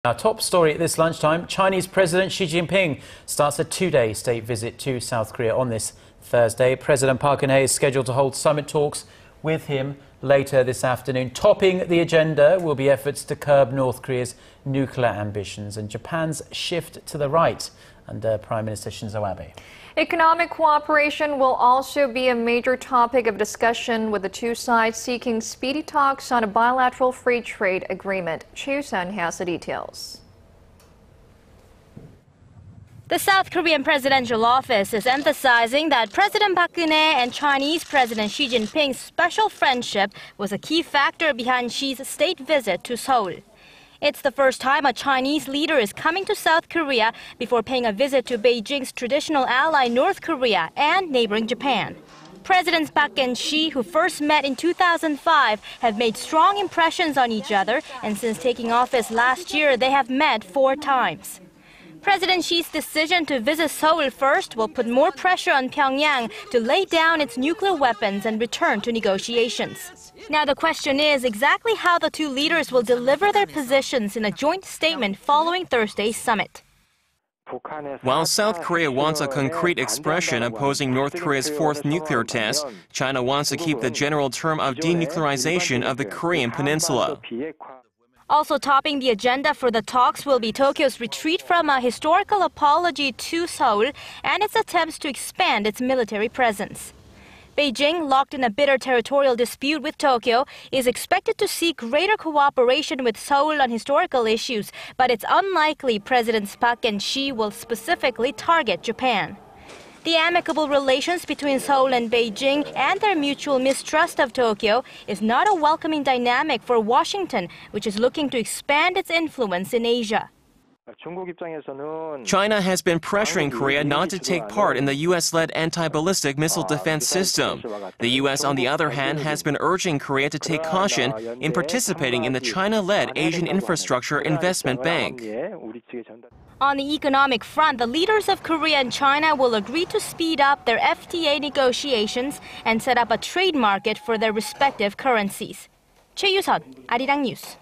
Our top story at this lunchtime, Chinese President Xi Jinping starts a two-day state visit to South Korea on this Thursday. President Park Geun-hye is scheduled to hold summit talks with him later this afternoon. Topping the agenda will be efforts to curb North Korea's nuclear ambitions and Japan's shift to the right under Prime Minister Shinzo Abe. Economic cooperation will also be a major topic of discussion, with the two sides seeking speedy talks on a bilateral free trade agreement. Choi You-sun has the details. The South Korean presidential office is emphasizing that President Park Geun-hye and Chinese President Xi Jinping's special friendship was a key factor behind Xi's state visit to Seoul. It's the first time a Chinese leader is coming to South Korea before paying a visit to Beijing's traditional ally North Korea and neighboring Japan. Presidents Park and Xi, who first met in 2005, have made strong impressions on each other, and since taking office last year, they have met 4 times. President Xi's decision to visit Seoul first will put more pressure on Pyongyang to lay down its nuclear weapons and return to negotiations. Now the question is exactly how the two leaders will deliver their positions in a joint statement following Thursday's summit. While South Korea wants a concrete expression opposing North Korea's 4th nuclear test, China wants to keep the general term of denuclearization of the Korean peninsula. Also topping the agenda for the talks will be Tokyo's retreat from a historical apology to Seoul and its attempts to expand its military presence. Beijing, locked in a bitter territorial dispute with Tokyo, is expected to seek greater cooperation with Seoul on historical issues, but it's unlikely Presidents Park and Xi will specifically target Japan. The amicable relations between Seoul and Beijing and their mutual mistrust of Tokyo is not a welcoming dynamic for Washington, which is looking to expand its influence in Asia. China has been pressuring Korea not to take part in the U.S.-led anti-ballistic missile defense system. The U.S., on the other hand, has been urging Korea to take caution in participating in the China-led Asian Infrastructure Investment Bank. On the economic front, the leaders of Korea and China will agree to speed up their FTA negotiations and set up a trade market for their respective currencies. Choi You-sun, Arirang News.